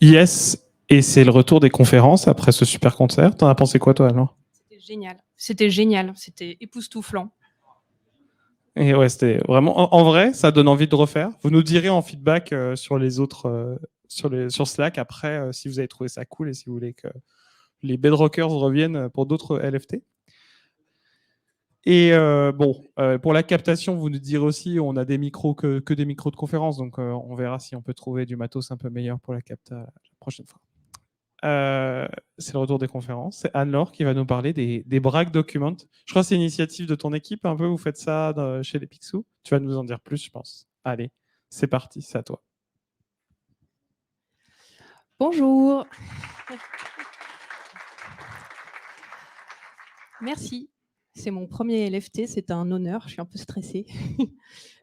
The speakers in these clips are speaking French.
Yes, et c'est le retour des conférences après ce super concert. T'en as pensé quoi, toi, alors? C'était génial, c'était époustouflant. Et ouais, c'était vraiment. En vrai, ça donne envie de refaire. Vous nous direz en feedback sur les autres, sur Slack après, si vous avez trouvé ça cool et si vous voulez que les Bedrockers reviennent pour d'autres LFT. Et pour la captation, vous nous direz aussi, on a des micros que des micros de conférence, donc on verra si on peut trouver du matos un peu meilleur pour la capta la prochaine fois. C'est le retour des conférences. C'est Anne-Laure qui va nous parler des Bragg Documents. Je crois que c'est une initiative de ton équipe, un peu. Vous faites ça chez les Picsou. Tu vas nous en dire plus, je pense. Allez, c'est parti, c'est à toi. Bonjour. Merci. C'est mon premier LFT, c'est un honneur, je suis un peu stressée.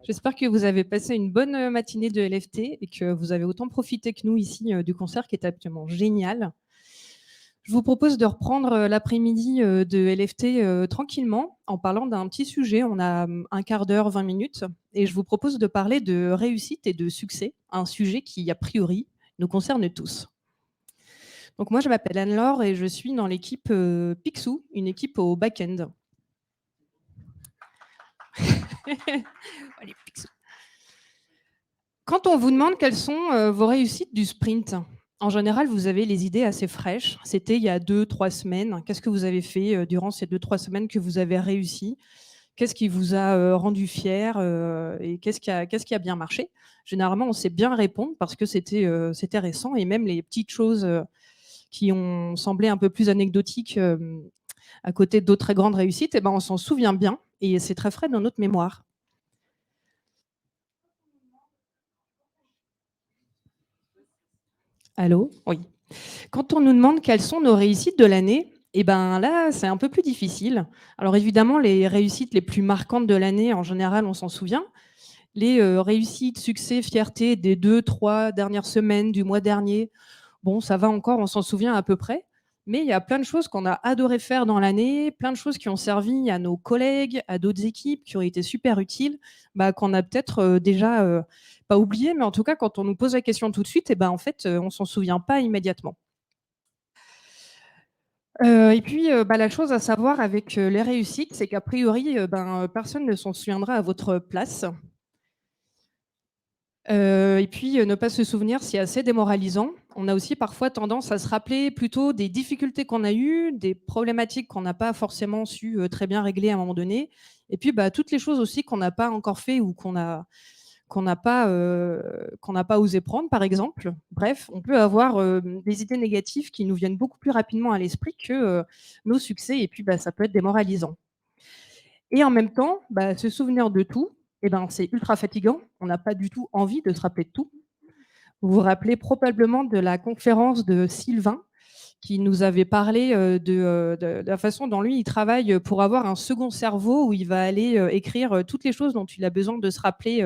J'espère que vous avez passé une bonne matinée de LFT et que vous avez autant profité que nous ici du concert qui est absolument génial. Je vous propose de reprendre l'après-midi de LFT tranquillement en parlant d'un petit sujet. On a un quart d'heure, 20 minutes, et je vous propose de parler de réussite et de succès, un sujet qui, a priori, nous concerne tous. Donc moi, je m'appelle Anne-Laure et je suis dans l'équipe Picsou, une équipe au back-end. Allez, Picsou. Quand on vous demande quelles sont vos réussites du sprint, en général, vous avez les idées assez fraîches. C'était il y a 2-3 semaines. Qu'est-ce que vous avez fait durant ces 2-3 semaines que vous avez réussi? Qu'est-ce qui vous a rendu fier et qu'est-ce qui a bien marché? Généralement, on sait bien répondre parce que c'était récent et même les petites choses qui ont semblé un peu plus anecdotiques à côté d'autres très grandes réussites, eh ben, on s'en souvient bien et c'est très frais dans notre mémoire. Allô? Oui. Quand on nous demande quelles sont nos réussites de l'année, eh ben là, c'est un peu plus difficile. Alors évidemment, les réussites les plus marquantes de l'année, en général, on s'en souvient. Les réussites, succès, fierté des 2-3 dernières semaines du mois dernier, bon, ça va encore, on s'en souvient à peu près. Mais il y a plein de choses qu'on a adoré faire dans l'année, plein de choses qui ont servi à nos collègues, à d'autres équipes, qui ont été super utiles, qu'on a peut-être déjà pas oublié, mais en tout cas, quand on nous pose la question tout de suite, en fait, on s'en souvient pas immédiatement. Et puis, la chose à savoir avec les réussites, c'est qu'a priori, personne ne s'en souviendra à votre place. Et puis, ne pas se souvenir, c'est assez démoralisant. On a aussi parfois tendance à se rappeler plutôt des difficultés qu'on a eues, des problématiques qu'on n'a pas forcément su, très bien régler à un moment donné et puis, toutes les choses aussi qu'on n'a pas encore fait ou qu'on n'a pas osé prendre, par exemple. Bref, on peut avoir, des idées négatives qui nous viennent beaucoup plus rapidement à l'esprit que, nos succès et puis, ça peut être démoralisant. Et en même temps, se souvenir de tout, c'est ultra fatigant. On n'a pas du tout envie de se rappeler de tout. Vous vous rappelez probablement de la conférence de Sylvain qui nous avait parlé, de la façon dont lui, il travaille, pour avoir un second cerveau où il va aller, écrire, toutes les choses dont il a besoin de se rappeler,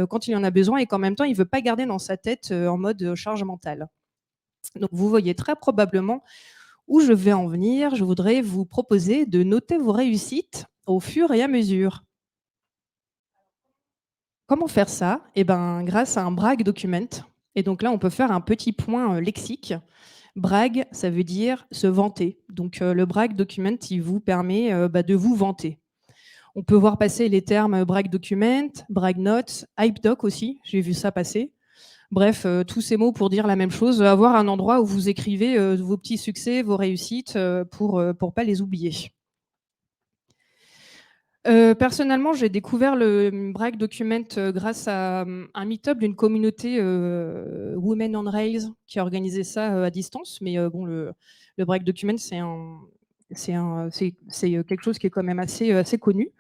quand il en a besoin et qu'en même temps, il ne veut pas garder dans sa tête, en mode, charge mentale. Donc vous voyez très probablement où je vais en venir. Je voudrais vous proposer de noter vos réussites au fur et à mesure. Comment faire ça? Grâce à un Bragg Document. Et donc là, on peut faire un petit point lexique. Brag, ça veut dire se vanter. Donc le Bragg Document, il vous permet de vous vanter. On peut voir passer les termes Bragg Document, Bragg Notes, Hype Doc aussi, j'ai vu ça passer. Bref, tous ces mots pour dire la même chose, avoir un endroit où vous écrivez vos petits succès, vos réussites pour pas les oublier. Personnellement, j'ai découvert le Bragg Document grâce à un meet-up d'une communauté Women on Rails qui a organisé ça à distance. Mais bon, le Bragg Document, c'est quelque chose qui est quand même assez connu.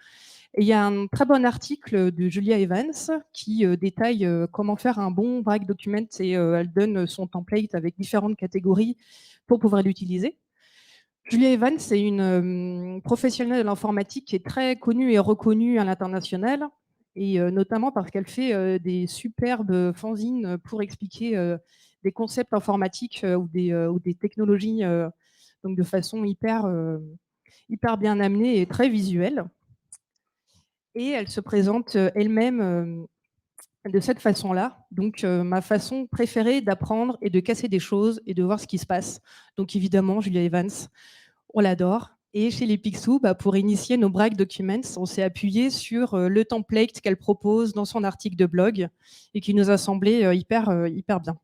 Et il y a un très bon article de Julia Evans qui détaille comment faire un bon Bragg Document et elle donne son template avec différentes catégories pour pouvoir l'utiliser. Julia Evans, c'est une professionnelle de l'informatique qui est très connue et reconnue à l'international, et notamment parce qu'elle fait des superbes fanzines pour expliquer des concepts informatiques ou des technologies donc de façon hyper bien amenée et très visuelle. Et elle se présente elle-même de cette façon-là. Donc, ma façon préférée d'apprendre et de casser des choses et de voir ce qui se passe. Donc, évidemment, Julia Evans, on l'adore. Et chez les Picsou, pour initier nos Bragg Documents, on s'est appuyé sur le template qu'elle propose dans son article de blog et qui nous a semblé hyper bien.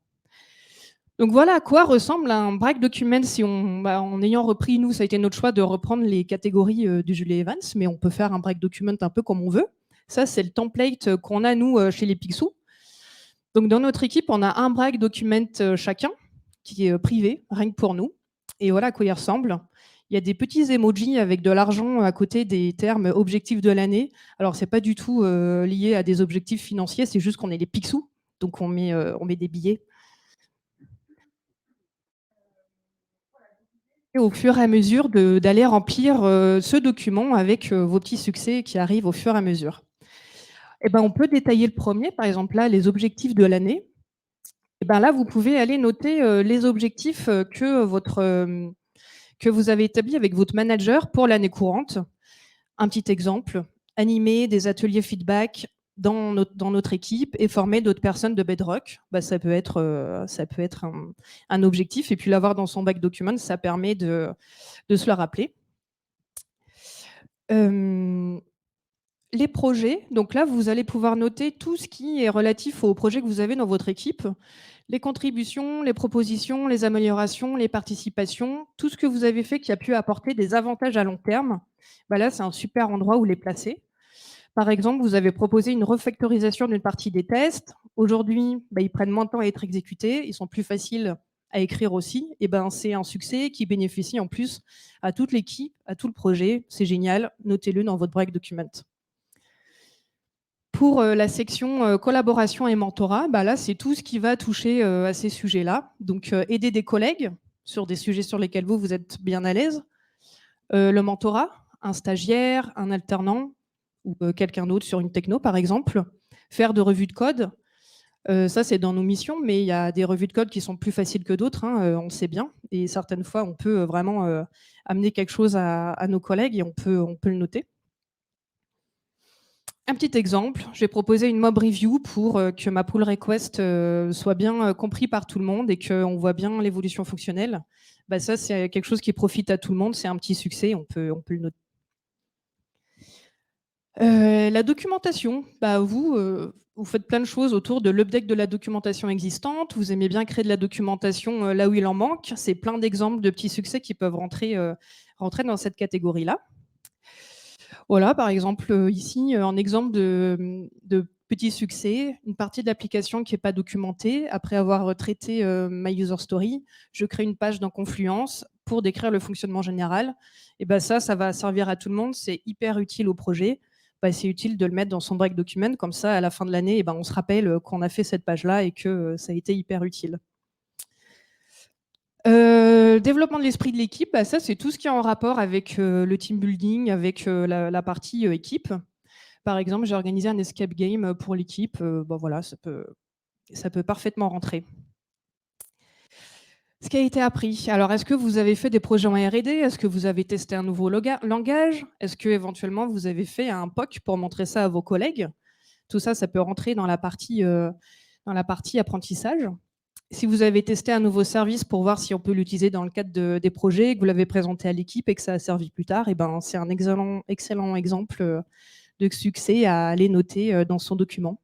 Donc voilà à quoi ressemble un Bragg Document si en ayant repris, nous, ça a été notre choix de reprendre les catégories de Julia Evans, mais on peut faire un Bragg Document un peu comme on veut. Ça, c'est le template qu'on a, nous, chez les Picsou. Donc dans notre équipe, on a un Bragg Document chacun, qui est privé, rien que pour nous. Et voilà à quoi il ressemble. Il y a des petits emojis avec de l'argent à côté des termes objectifs de l'année. Alors, c'est pas du tout lié à des objectifs financiers, c'est juste qu'on est les Picsou, donc on met des billets. Et au fur et à mesure d'aller remplir ce document avec vos petits succès qui arrivent au fur et à mesure. Et on peut détailler le premier, par exemple là, les objectifs de l'année. Et là, vous pouvez aller noter les objectifs que vous avez établis avec votre manager pour l'année courante. Un petit exemple, animer des ateliers feedback dans notre équipe et former d'autres personnes de Bedrock. Ça peut être un objectif. Et puis l'avoir dans son back document, ça permet de se le rappeler. Les projets, donc là, vous allez pouvoir noter tout ce qui est relatif aux projets que vous avez dans votre équipe, les contributions, les propositions, les améliorations, les participations, tout ce que vous avez fait qui a pu apporter des avantages à long terme. Là, c'est un super endroit où les placer. Par exemple, vous avez proposé une refactorisation d'une partie des tests. Aujourd'hui, ils prennent moins de temps à être exécutés, ils sont plus faciles à écrire aussi. Et c'est un succès qui bénéficie en plus à toute l'équipe, à tout le projet. C'est génial, notez-le dans votre Bragg Document. Pour la section collaboration et mentorat, là, c'est tout ce qui va toucher à ces sujets-là. Donc, aider des collègues sur des sujets sur lesquels vous êtes bien à l'aise. Le mentorat, un stagiaire, un alternant ou quelqu'un d'autre sur une techno, par exemple. Faire de revues de code. Ça, c'est dans nos missions, mais il y a des revues de code qui sont plus faciles que d'autres, on le sait bien. Et certaines fois, on peut vraiment amener quelque chose à nos collègues et on peut le noter. Un petit exemple, j'ai proposé une mob review pour que ma pull request soit bien compris par tout le monde et qu'on voit bien l'évolution fonctionnelle. Ça, c'est quelque chose qui profite à tout le monde, c'est un petit succès, on peut le noter. La documentation, vous faites plein de choses autour de l'update de la documentation existante, vous aimez bien créer de la documentation là où il en manque, c'est plein d'exemples de petits succès qui peuvent rentrer dans cette catégorie-là. Voilà, par exemple, ici, un exemple de petit succès, une partie de l'application qui n'est pas documentée. Après avoir traité My User Story, je crée une page dans Confluence pour décrire le fonctionnement général. Et ça va servir à tout le monde. C'est hyper utile au projet. C'est utile de le mettre dans son Bragg Document. Comme ça, à la fin de l'année, on se rappelle qu'on a fait cette page-là et que ça a été hyper utile. Développement de l'esprit de l'équipe, ça c'est tout ce qui est en rapport avec le team building, avec la partie équipe. Par exemple, j'ai organisé un escape game pour l'équipe. Voilà, ça peut parfaitement rentrer. Ce qui a été appris. Alors, est-ce que vous avez fait des projets en R&D? Est-ce que vous avez testé un nouveau langage? Est-ce que éventuellement vous avez fait un POC pour montrer ça à vos collègues? Tout ça, ça peut rentrer dans la partie apprentissage. Si vous avez testé un nouveau service pour voir si on peut l'utiliser dans le cadre des projets, que vous l'avez présenté à l'équipe et que ça a servi plus tard, c'est un excellent exemple de succès à aller noter dans son document.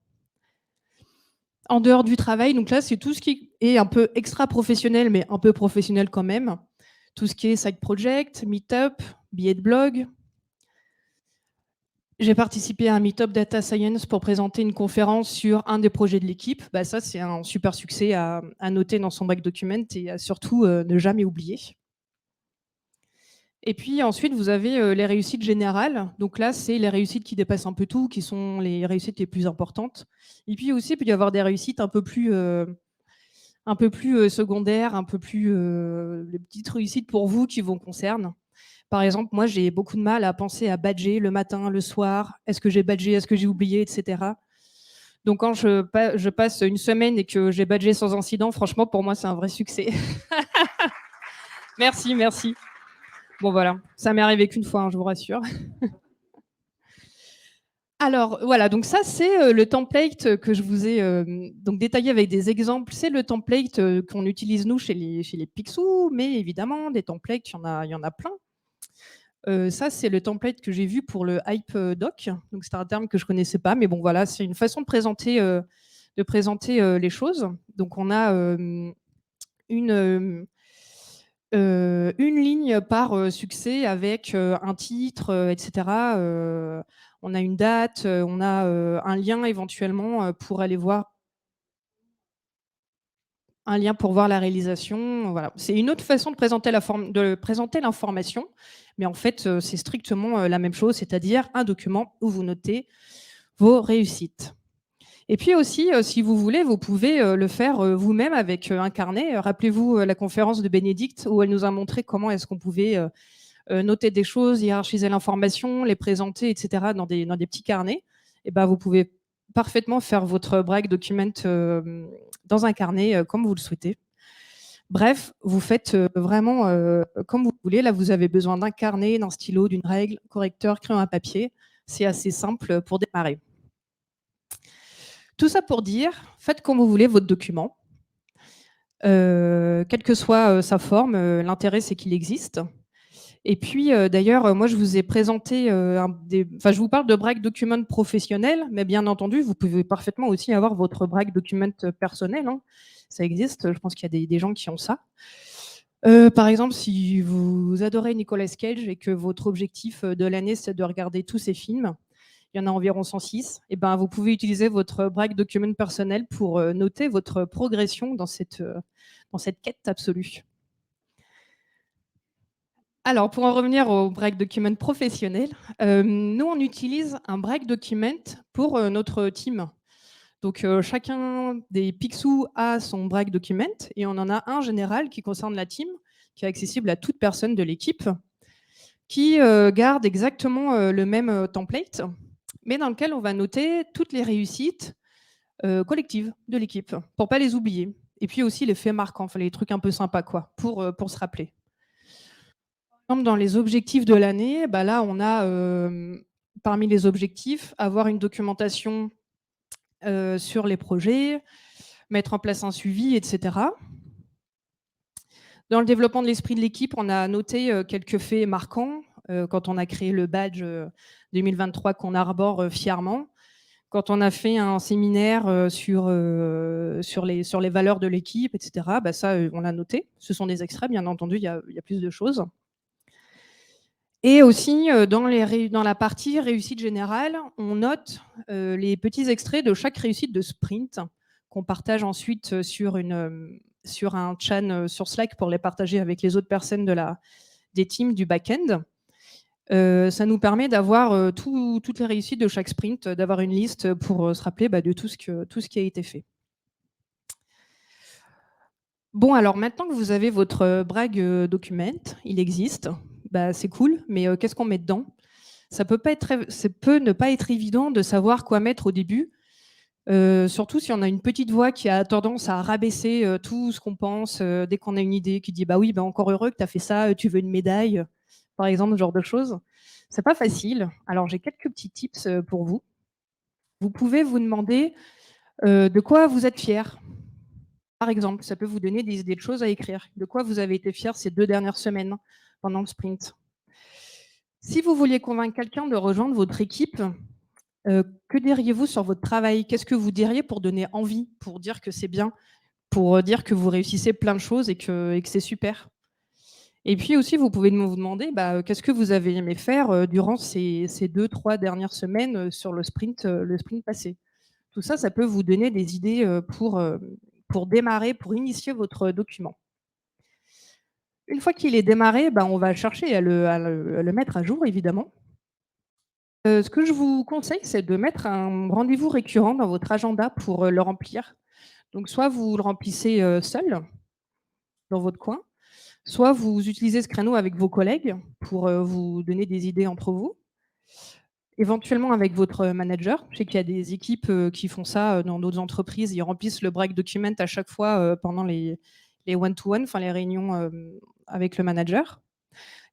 En dehors du travail, donc là, c'est tout ce qui est un peu extra-professionnel, mais un peu professionnel quand même. Tout ce qui est side project, meet-up, billets de blog. J'ai participé à un meet-up Data Science pour présenter une conférence sur un des projets de l'équipe. Ça, c'est un super succès à noter dans son Bragg Document et à surtout ne jamais oublier. Et puis ensuite, vous avez les réussites générales. Donc là, c'est les réussites qui dépassent un peu tout, qui sont les réussites les plus importantes. Et puis aussi, il peut y avoir des réussites un peu plus secondaires, un peu plus les petites réussites pour vous qui vous concernent. Par exemple, moi, j'ai beaucoup de mal à penser à badger le matin, le soir. Est-ce que j'ai badgé? Est-ce que j'ai oublié, etc. Donc quand je passe une semaine et que j'ai badgé sans incident, franchement, pour moi, c'est un vrai succès. Merci. Bon, voilà, ça m'est arrivé qu'une fois, je vous rassure. Alors voilà, donc ça c'est le template que je vous ai donc détaillé avec des exemples. C'est le template qu'on utilise nous chez les Picsou, mais évidemment des templates, il y en a plein. Ça c'est le template que j'ai vu pour le Hype Doc. Donc c'est un terme que je connaissais pas, mais bon voilà, c'est une façon de présenter les choses. Donc on a une une ligne par succès avec un titre, etc. On a une date, on a un lien éventuellement pour aller voir un lien pour voir la réalisation. Voilà. C'est une autre façon de présenter l'information, mais en fait, c'est strictement la même chose, c'est-à-dire un document où vous notez vos réussites. Et puis aussi, si vous voulez, vous pouvez le faire vous-même avec un carnet. Rappelez-vous la conférence de Bénédicte où elle nous a montré comment est-ce qu'on pouvait noter des choses, hiérarchiser l'information, les présenter, etc. dans des petits carnets. Et ben, vous pouvez parfaitement faire votre Bragg document dans un carnet comme vous le souhaitez. Bref, vous faites vraiment comme vous voulez. Là, vous avez besoin d'un carnet, d'un stylo, d'une règle, correcteur, crayon à papier. C'est assez simple pour démarrer. Tout ça pour dire, faites comme vous voulez votre document. Quelle que soit sa forme, l'intérêt c'est qu'il existe. Et puis d'ailleurs, moi je vous ai présenté je vous parle de Bragg document professionnel, mais bien entendu, vous pouvez parfaitement aussi avoir votre Bragg document personnel, hein. Ça existe, je pense qu'il y a des gens qui ont ça. Par exemple, si vous adorez Nicolas Cage et que votre objectif de l'année c'est de regarder tous ses films, il y en a environ 106, et ben, vous pouvez utiliser votre Bragg document personnel pour noter votre progression dans cette quête absolue. Alors, pour en revenir au Bragg document professionnel, nous, on utilise un Bragg document pour notre team. Donc, chacun des Picsou a son Bragg document et on en a un général qui concerne la team, qui est accessible à toute personne de l'équipe, qui garde exactement le même template, mais dans lequel on va noter toutes les réussites collectives de l'équipe, pour pas les oublier. Et puis aussi les faits marquants, enfin, les trucs un peu sympas, quoi, pour se rappeler. Par exemple, dans les objectifs de l'année, bah là, on a parmi les objectifs, avoir une documentation sur les projets, mettre en place un suivi, etc. Dans le développement de l'esprit de l'équipe, on a noté quelques faits marquants quand on a créé le badge 2023 qu'on arbore fièrement. Quand on a fait un séminaire sur les valeurs de l'équipe, etc., bah ça, on l'a noté. Ce sont des extraits, bien entendu, il y a plus de choses. Et aussi, dans la partie réussite générale, on note les petits extraits de chaque réussite de sprint qu'on partage ensuite sur un chan sur Slack pour les partager avec les autres personnes des teams du back-end. Ça nous permet d'avoir toutes les réussites de chaque sprint, d'avoir une liste pour se rappeler de tout ce qui a été fait. Bon, alors maintenant que vous avez votre Bragg document, il existe, c'est cool, mais qu'est-ce qu'on met dedans? Ça peut ne pas être évident de savoir quoi mettre au début, surtout si on a une petite voix qui a tendance à rabaisser tout ce qu'on pense dès qu'on a une idée, qui dit bah oui, encore heureux que tu as fait ça, tu veux une médaille, par exemple, ce genre de choses. C'est pas facile. Alors j'ai quelques petits tips pour vous. Vous pouvez vous demander de quoi vous êtes fier. Par exemple, ça peut vous donner des idées de choses à écrire. De quoi vous avez été fier ces 2 dernières semaines pendant le sprint. Si vous vouliez convaincre quelqu'un de rejoindre votre équipe, que diriez-vous sur votre travail? Qu'est-ce que vous diriez pour donner envie, pour dire que c'est bien, pour dire que vous réussissez plein de choses et que c'est super? Et puis aussi, vous pouvez vous demander, qu'est-ce que vous avez aimé faire durant ces 2-3 dernières semaines sur le sprint passé? Tout ça, ça peut vous donner des idées pour démarrer, pour initier votre document. Une fois qu'il est démarré, on va chercher à le mettre à jour, évidemment. Ce que je vous conseille, c'est de mettre un rendez-vous récurrent dans votre agenda pour le remplir. Donc, soit vous le remplissez seul, dans votre coin, soit vous utilisez ce créneau avec vos collègues pour vous donner des idées entre vous. Éventuellement avec votre manager. Je sais qu'il y a des équipes qui font ça dans d'autres entreprises. Ils remplissent le Bragg document à chaque fois pendant les one-to-one, enfin les réunions avec le manager.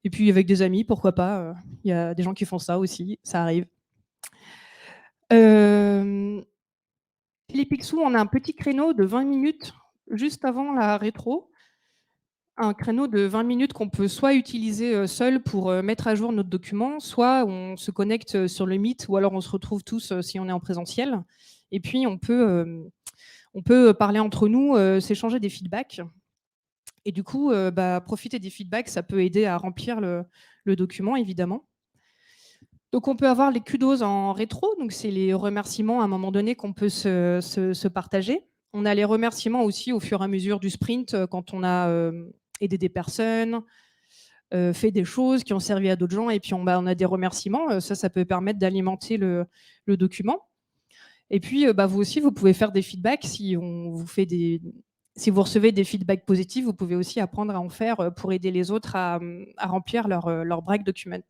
Et puis avec des amis, pourquoi pas. Il y a des gens qui font ça aussi, ça arrive. Les Picsou, on a un petit créneau de 20 minutes juste avant la rétro. Un créneau de 20 minutes qu'on peut soit utiliser seul pour mettre à jour notre document, soit on se connecte sur le Meet, ou alors on se retrouve tous si on est en présentiel. Et puis on peut parler entre nous, s'échanger des feedbacks. Et du coup, profiter des feedbacks, ça peut aider à remplir le document, évidemment. Donc on peut avoir les kudos en rétro, donc c'est les remerciements à un moment donné qu'on peut se partager. On a les remerciements aussi au fur et à mesure du sprint, quand on a aidé des personnes, fait des choses qui ont servi à d'autres gens, et puis on a des remerciements. Ça peut permettre d'alimenter le document. Et puis vous aussi, vous pouvez faire des feedbacks. Si vous recevez des feedbacks positifs, vous pouvez aussi apprendre à en faire pour aider les autres à remplir leur break document.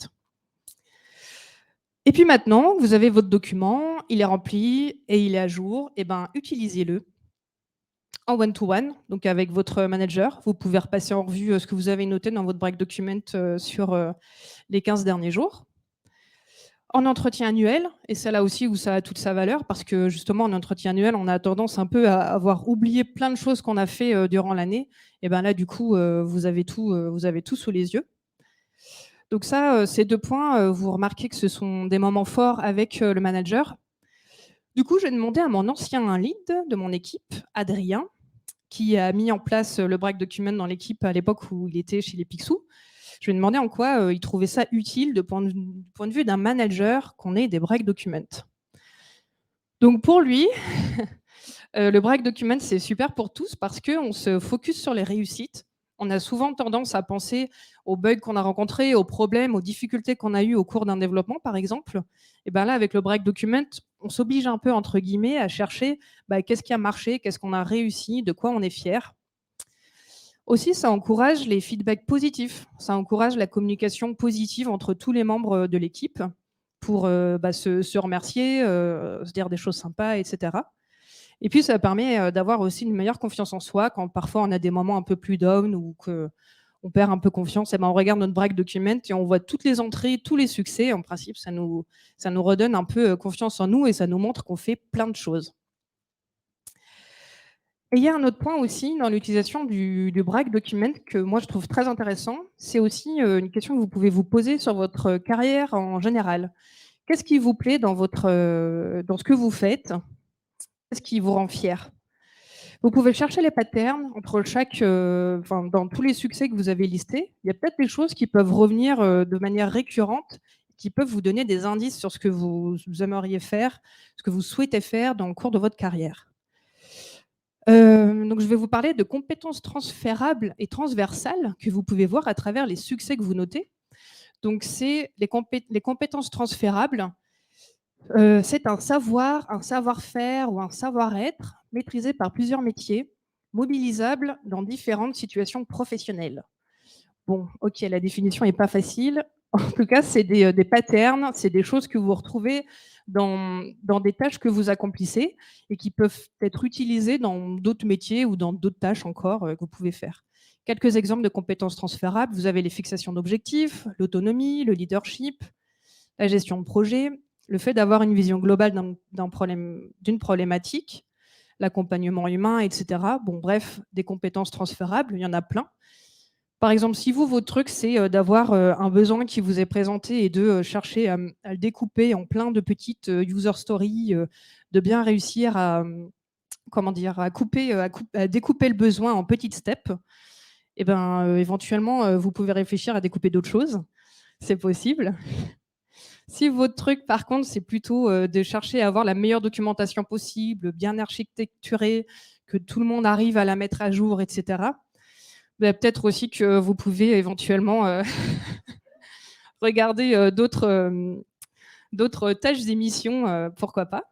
Et puis maintenant, vous avez votre document, il est rempli et il est à jour, et utilisez-le en one-to-one, donc avec votre manager. Vous pouvez repasser en revue ce que vous avez noté dans votre break document sur les 15 derniers jours. En entretien annuel, et c'est là aussi où ça a toute sa valeur, parce que justement en entretien annuel, on a tendance un peu à avoir oublié plein de choses qu'on a fait durant l'année. Et là, du coup, vous avez tout sous les yeux. Donc ça, ces 2 points, vous remarquez que ce sont des moments forts avec le manager. Du coup, j'ai demandé à mon ancien lead de mon équipe, Adrien, qui a mis en place le break document dans l'équipe à l'époque où il était chez les Picsou. Je lui ai demandé en quoi il trouvait ça utile de point de vue d'un manager qu'on ait des break documents. Donc pour lui, le break document, c'est super pour tous parce qu'on se focus sur les réussites. On a souvent tendance à penser aux bugs qu'on a rencontrés, aux problèmes, aux difficultés qu'on a eues au cours d'un développement, par exemple. Et là, avec le break document, on s'oblige un peu, entre guillemets, à chercher qu'est-ce qui a marché, qu'est-ce qu'on a réussi, de quoi on est fier. Aussi, ça encourage les feedbacks positifs. Ça encourage la communication positive entre tous les membres de l'équipe pour se remercier, se dire des choses sympas, etc. Et puis, ça permet d'avoir aussi une meilleure confiance en soi quand parfois on a des moments un peu plus down ou qu'on perd un peu confiance. On regarde notre break document et on voit toutes les entrées, tous les succès. En principe, ça nous redonne un peu confiance en nous et ça nous montre qu'on fait plein de choses. Et il y a un autre point aussi dans l'utilisation du break document que moi je trouve très intéressant. C'est aussi une question que vous pouvez vous poser sur votre carrière en général. Qu'est-ce qui vous plaît dans ce que vous faites? Qu'est-ce qui vous rend fier? Vous pouvez chercher les patterns entre dans tous les succès que vous avez listés. Il y a peut-être des choses qui peuvent revenir de manière récurrente, qui peuvent vous donner des indices sur ce que vous aimeriez faire, ce que vous souhaitez faire dans le cours de votre carrière. Donc je vais vous parler de compétences transférables et transversales que vous pouvez voir à travers les succès que vous notez. Donc c'est les compétences transférables. C'est un savoir, un savoir-faire ou un savoir-être maîtrisé par plusieurs métiers, mobilisable dans différentes situations professionnelles. Bon, OK, la définition n'est pas facile. En tout cas, c'est des patterns, c'est des choses que vous retrouvez dans des tâches que vous accomplissez et qui peuvent être utilisées dans d'autres métiers ou dans d'autres tâches encore que vous pouvez faire. Quelques exemples de compétences transférables, vous avez les fixations d'objectifs, l'autonomie, le leadership, la gestion de projet, le fait d'avoir une vision globale d'une problématique, l'accompagnement humain, etc. Bon, bref, des compétences transférables, il y en a plein. Par exemple, si votre truc, c'est d'avoir un besoin qui vous est présenté et de chercher à le découper en plein de petites user stories, de bien réussir à, à découper le besoin en petites steps, éventuellement, vous pouvez réfléchir à découper d'autres choses. C'est possible. Si votre truc, par contre, c'est plutôt de chercher à avoir la meilleure documentation possible, bien architecturée, que tout le monde arrive à la mettre à jour, etc., peut-être aussi que vous pouvez éventuellement regarder d'autres tâches et missions, pourquoi pas.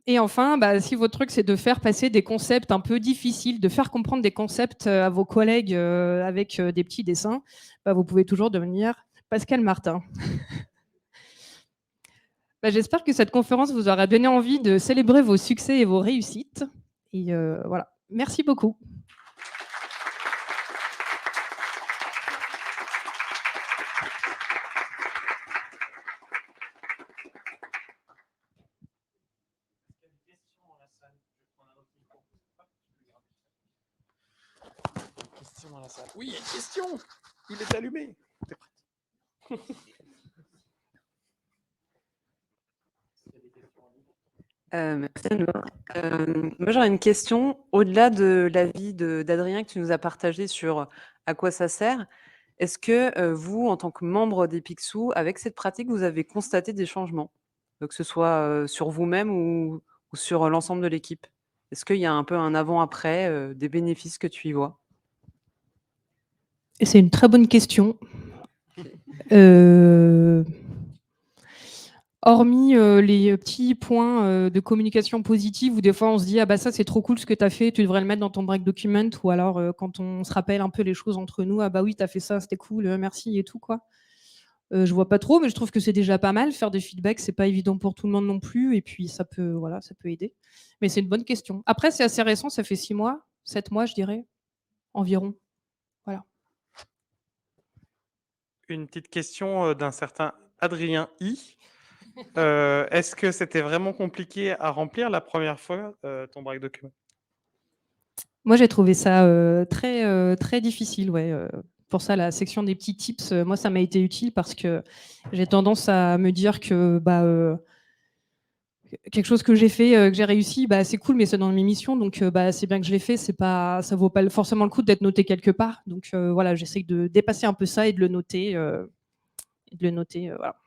Et enfin, si votre truc, c'est de faire passer des concepts un peu difficiles, de faire comprendre des concepts à vos collègues avec des petits dessins, vous pouvez toujours devenir Pascal Martin. J'espère que cette conférence vous aura donné envie de célébrer vos succès et vos réussites. Et voilà. Merci beaucoup. question dans la salle. Oui, il y a une question. Il est allumé. T'es prêt? Merci Anouar. Moi j'aurais une question, au-delà de l'avis d'Adrien que tu nous as partagé sur à quoi ça sert, est-ce que vous, en tant que membre des Picsou, avec cette pratique, vous avez constaté des changements? Que ce soit sur vous-même ou sur l'ensemble de l'équipe? Est-ce qu'il y a un peu un avant-après, des bénéfices que tu y vois? Et c'est une très bonne question. Hormis les petits points de communication positive où des fois on se dit ah bah ça c'est trop cool ce que tu as fait, tu devrais le mettre dans ton break document, ou alors quand on se rappelle un peu les choses entre nous, ah bah oui tu as fait ça, c'était cool, merci et tout quoi. Je vois pas trop, mais je trouve que c'est déjà pas mal. Faire des feedbacks, c'est pas évident pour tout le monde non plus, et puis ça peut aider. Mais c'est une bonne question. Après c'est assez récent, ça fait 6 mois, 7 mois je dirais, environ. Voilà. Une petite question d'un certain Adrien I. Est-ce que c'était vraiment compliqué à remplir la première fois ton break document? Moi, j'ai trouvé ça très difficile. Ouais. Pour ça, la section des petits tips, moi, ça m'a été utile parce que j'ai tendance à me dire que quelque chose que j'ai fait, que j'ai réussi, bah, c'est cool, mais c'est dans mes missions, donc c'est bien que je l'ai fait. Ça vaut pas forcément le coup d'être noté quelque part. Donc voilà, j'essaie de dépasser un peu ça et de le noter. Voilà.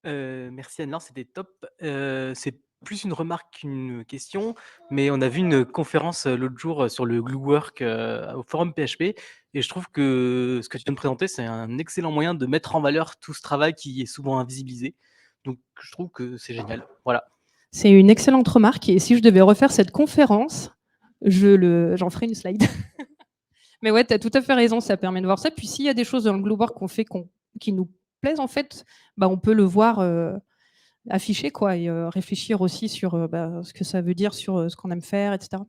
Merci Anne-Laure, c'était top. C'est plus une remarque qu'une question, mais on a vu une conférence l'autre jour sur le glue work au forum PHP, et je trouve que ce que tu viens de présenter, c'est un excellent moyen de mettre en valeur tout ce travail qui est souvent invisibilisé. Donc je trouve que c'est génial. Voilà. C'est une excellente remarque, et si je devais refaire cette conférence, j'en ferai une slide. Mais ouais, tu as tout à fait raison, ça permet de voir ça. Puis s'il y a des choses dans le glue work qu'on fait qui nous plaisent, en fait, bah, on peut le voir affiché quoi, et réfléchir aussi sur ce que ça veut dire sur ce qu'on aime faire, etc.